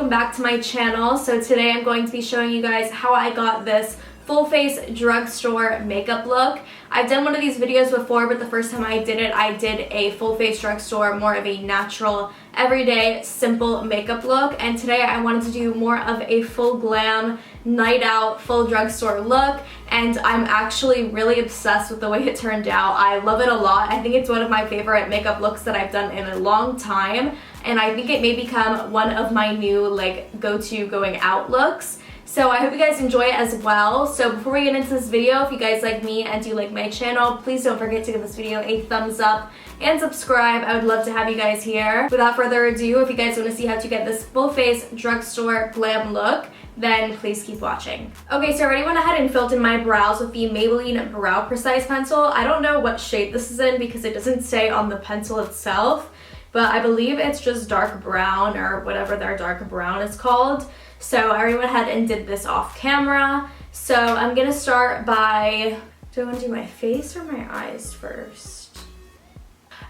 welcome back to my channel. So today I'm going to be showing you guys how I got this full face drugstore makeup look. I've done one of these videos before, but the first time I did it, I did a full face drugstore, more of a natural, everyday, simple makeup look. And today I wanted to do more of a full glam, night out, full drugstore look. And I'm actually really obsessed with the way it turned out. I love it a lot. I think it's one of my favorite makeup looks that I've done in a long time. And I think it may become one of my new go-to going out looks. So I hope you guys enjoy it as well. So before we get into this video, if you guys like me and do like my channel, please don't forget to give this video a thumbs up and subscribe. I would love to have you guys here. Without further ado, if you guys want to see how to get this full face drugstore glam look, then please keep watching. Okay, so I already went ahead and filled in my brows with the Maybelline Brow Precise Pencil. I don't know what shade this is in because it doesn't say on the pencil itself, but I believe it's just dark brown or whatever their dark brown is called. So I already went ahead and did this off camera. So I'm gonna start by, do I want to do my face or my eyes first?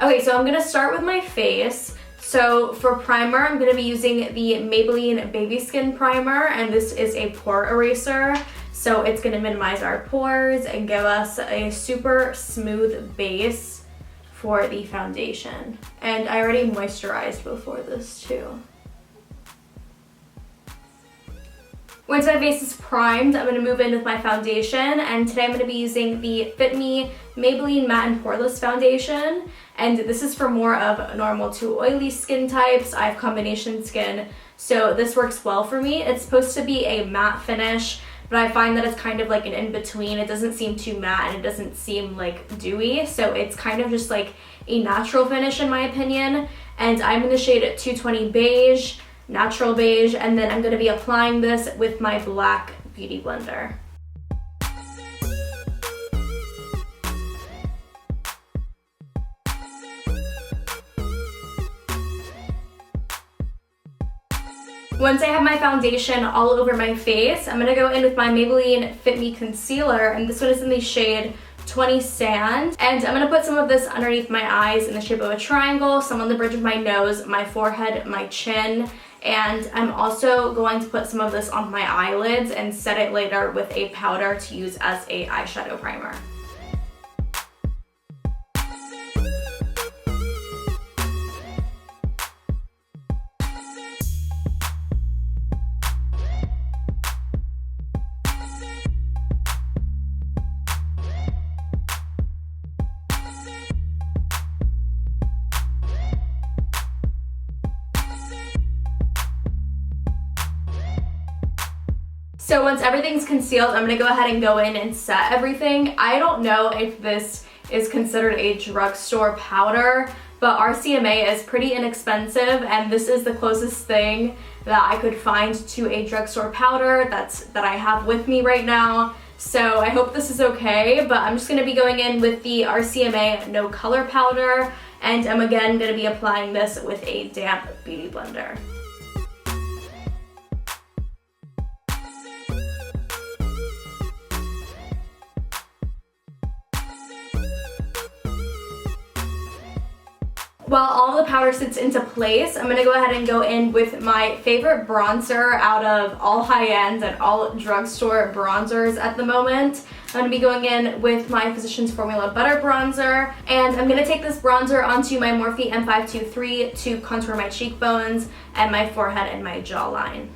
Okay, so I'm gonna start with my face. So for primer, I'm gonna be using the Maybelline Baby Skin Primer, and this is a pore eraser. So it's gonna minimize our pores and give us a super smooth base for the foundation. And I already moisturized before this too. Once my face is primed, I'm going to move in with my foundation, and today I'm going to be using the Fit Me Maybelline Matte and Poreless Foundation, and this is for more of normal to oily skin types. I have combination skin, so this works well for me. It's supposed to be a matte finish, but I find that it's kind of like an in-between. It doesn't seem too matte and it doesn't seem like dewy, so it's kind of just like a natural finish in my opinion. And I'm in the shade 220 Beige, natural beige, and then I'm going to be applying this with my black beauty blender. Once I have my foundation all over my face, I'm going to go in with my Maybelline Fit Me Concealer, and this one is in the shade 20 Sand, and I'm going to put some of this underneath my eyes in the shape of a triangle, some on the bridge of my nose, my forehead, my chin, and I'm also going to put some of this on my eyelids and set it later with a powder to use as a eyeshadow primer. So once everything's concealed, I'm going to go ahead and go in and set everything. I don't know if this is considered a drugstore powder, but RCMA is pretty inexpensive, and this is the closest thing that I could find to a drugstore powder that I have with me right now. So I hope this is okay, but I'm just going to be going in with the RCMA No Color Powder, and I'm again going to be applying this with a damp beauty blender. While all the powder sits into place, I'm going to go ahead and go in with my favorite bronzer out of all high-end and all drugstore bronzers at the moment. I'm going to be going in with my Physicians Formula Butter Bronzer, and I'm going to take this bronzer onto my Morphe M523 to contour my cheekbones and my forehead and my jawline.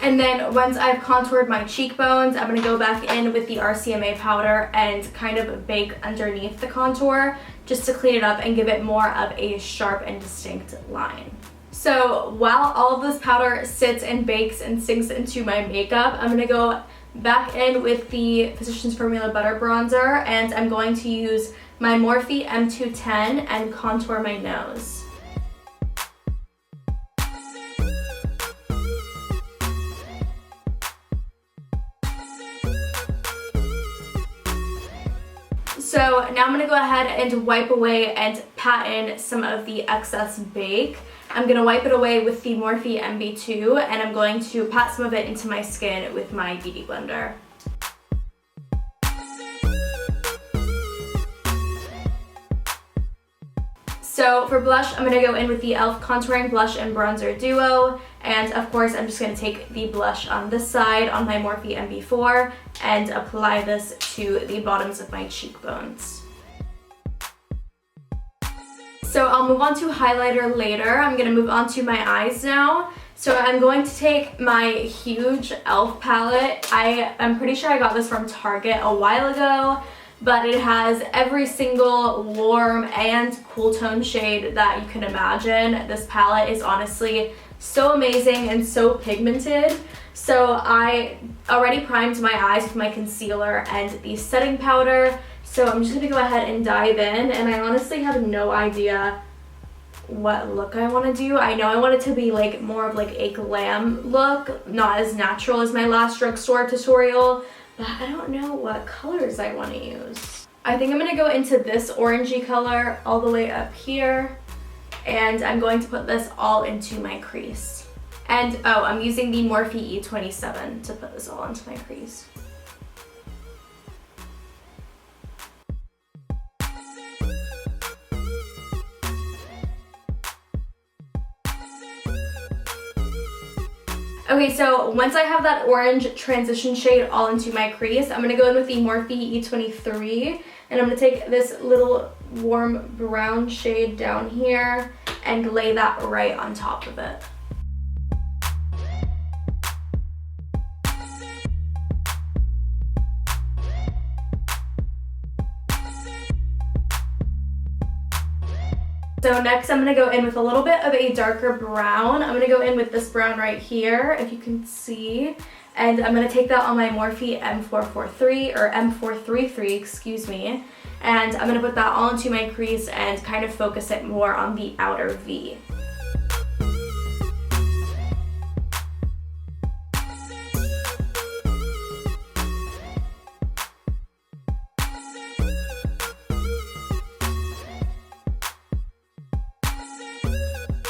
And then once I've contoured my cheekbones, I'm going to go back in with the RCMA powder and kind of bake underneath the contour just to clean it up and give it more of a sharp and distinct line. So while all of this powder sits and bakes and sinks into my makeup, I'm going to go back in with the Physicians Formula Butter Bronzer, and I'm going to use my Morphe M210 and contour my nose. So now I'm going to go ahead and wipe away and pat in some of the excess bake. I'm going to wipe it away with the Morphe MB2, and I'm going to pat some of it into my skin with my Beauty Blender. So for blush, I'm going to go in with the e.l.f. Contouring Blush and Bronzer Duo. And of course, I'm just going to take the blush on this side on my Morphe MB4 and apply this to the bottoms of my cheekbones. So I'll move on to highlighter later. I'm going to move on to my eyes now. So I'm going to take my huge e.l.f. palette. I'm pretty sure I got this from Target a while ago, but it has every single warm and cool tone shade that you can imagine. This palette is honestly so amazing and so pigmented. So I already primed my eyes with my concealer and the setting powder. So I'm just going to go ahead and dive in, and I honestly have no idea what look I want to do. I know I want it to be like more of like a glam look, not as natural as my last drugstore tutorial, but I don't know what colors I want to use. I think I'm going to go into this orangey color all the way up here, and I'm going to put this all into my crease. And oh, I'm using the Morphe E27 to put this all into my crease. Okay, so once I have that orange transition shade all into my crease, I'm going to go in with the Morphe E23, and I'm going to take this little warm brown shade down here and lay that right on top of it. So next I'm going to go in with a little bit of a darker brown. I'm going to go in with this brown right here, if you can see. And I'm going to take that on my Morphe M443, or M433, excuse me. And I'm going to put that all into my crease and kind of focus it more on the outer V.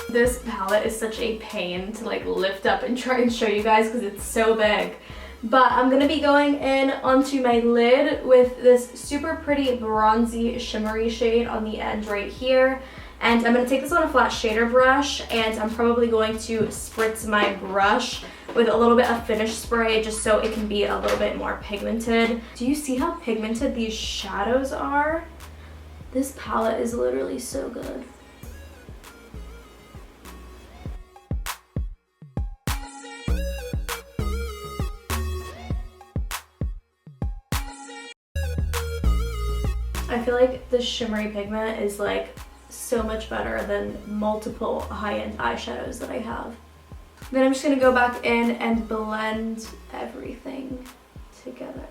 This palette is such a pain to like lift up and try and show you guys because it's so big. But I'm going to be going in onto my lid with this super pretty bronzy shimmery shade on the end right here. And I'm going to take this on a flat shader brush, and I'm probably going to spritz my brush with a little bit of finish spray just so it can be a little bit more pigmented. Do you see how pigmented these shadows are? This palette is literally so good. I feel like the shimmery pigment is like so much better than multiple high-end eyeshadows that I have. Then I'm just going to go back in and blend everything together.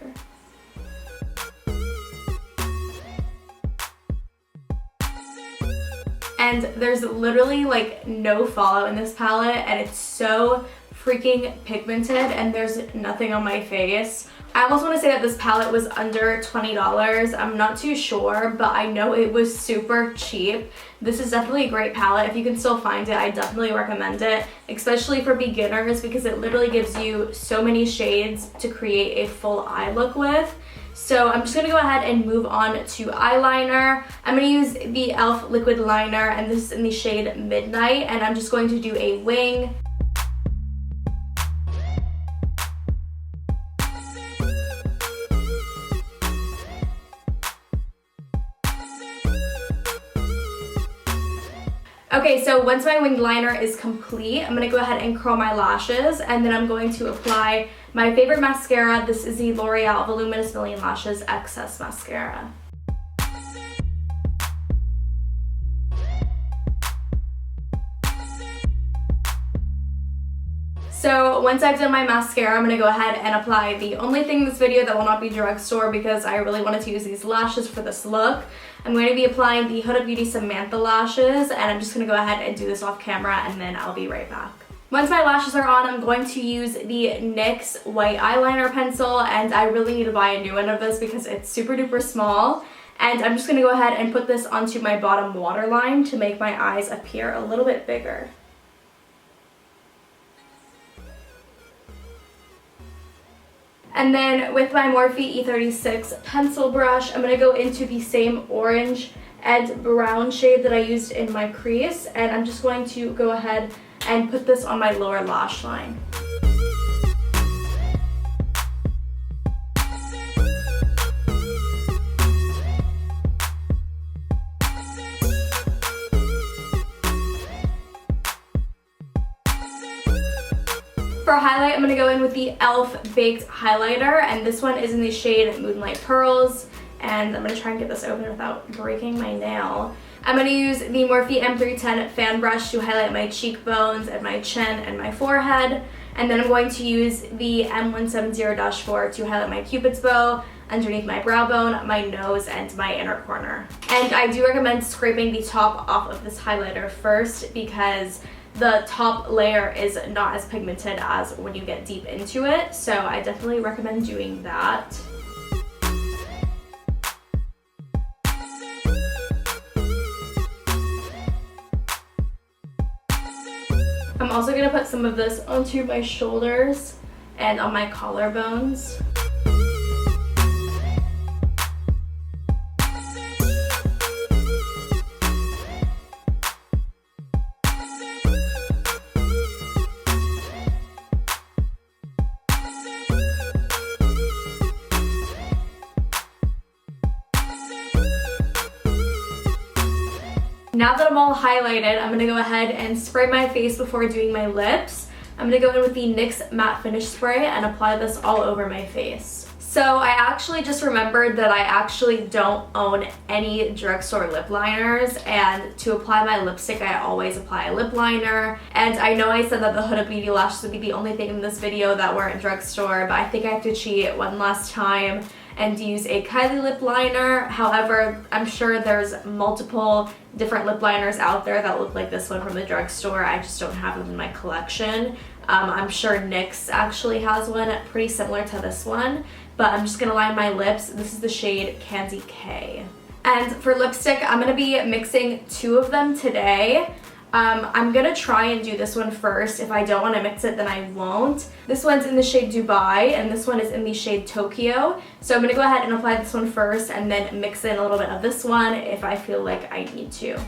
And there's literally like no fallout in this palette, and it's so freaking pigmented, and there's nothing on my face. I almost want to say that this palette was under $20. I'm not too sure, but I know it was super cheap. This is definitely a great palette. If you can still find it, I definitely recommend it, especially for beginners, because it literally gives you so many shades to create a full eye look with. So I'm just going to go ahead and move on to eyeliner. I'm going to use the e.l.f. liquid liner, and this is in the shade Midnight, and I'm just going to do a wing. Okay, so once my winged liner is complete, I'm going to go ahead and curl my lashes, and then I'm going to apply my favorite mascara. This is the Loreal Voluminous Million Lashes Excess Mascara. So once I've done my mascara, I'm going to go ahead and apply the only thing in this video that will not be drugstore, because I really wanted to use these lashes for this look. I'm going to be applying the Huda Beauty Samantha lashes, and I'm just going to go ahead and do this off camera, and then I'll be right back. Once my lashes are on, I'm going to use the NYX white eyeliner pencil, and I really need to buy a new one of this because it's super duper small. And I'm just going to go ahead and put this onto my bottom waterline to make my eyes appear a little bit bigger. And then with my Morphe E36 pencil brush, I'm going to go into the same orange and brown shade that I used in my crease, and I'm just going to go ahead and put this on my lower lash line. For highlight, I'm going to go in with the e.l.f. Baked Highlighter, and this one is in the shade Moonlight Pearls, and I'm going to try and get this open without breaking my nail. I'm going to use the Morphe M310 fan brush to highlight my cheekbones and my chin and my forehead, and then I'm going to use the M170-4 to highlight my cupid's bow, underneath my brow bone, my nose, and my inner corner. And I do recommend scraping the top off of this highlighter first because the top layer is not as pigmented as when you get deep into it, so I definitely recommend doing that. I'm also going to put some of this onto my shoulders and on my collarbones. Now that I'm all highlighted, I'm going to go ahead and spray my face before doing my lips. I'm going to go in with the NYX Matte Finish Spray and apply this all over my face. So I actually just remembered that I actually don't own any drugstore lip liners, and to apply my lipstick I always apply a lip liner. And I know I said that the Huda Beauty lashes would be the only thing in this video that weren't drugstore, but I think I have to cheat one last time and use a Kylie lip liner. However, I'm sure there's multiple different lip liners out there that look like this one from the drugstore. I just don't have them in my collection. I'm sure NYX actually has one pretty similar to this one, but I'm just gonna line my lips. This is the shade Candy K. And for lipstick, I'm gonna be mixing two of them today. I'm gonna try and do this one first. If I don't want to mix it, then I won't. This one's in the shade Dubai, and this one is in the shade Tokyo. So I'm gonna go ahead and apply this one first, and then mix in a little bit of this one if I feel like I need to.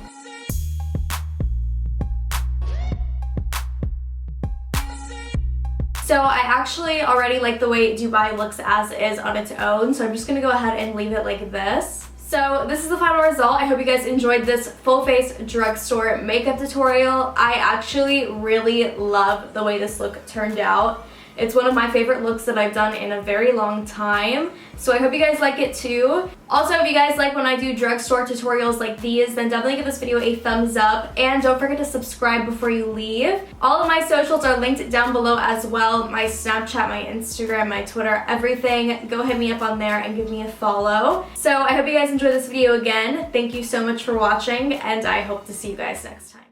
So I actually already like the way Dubai looks as is on its own, so I'm just gonna go ahead and leave it like this. So this is the final result. I hope you guys enjoyed this full face drugstore makeup tutorial. I actually really love the way this look turned out. It's one of my favorite looks that I've done in a very long time. So I hope you guys like it too. Also, if you guys like when I do drugstore tutorials like these, then definitely give this video a thumbs up. And don't forget to subscribe before you leave. All of my socials are linked down below as well. My Snapchat, my Instagram, my Twitter, everything. Go hit me up on there and give me a follow. So I hope you guys enjoyed this video again. Thank you so much for watching, and I hope to see you guys next time.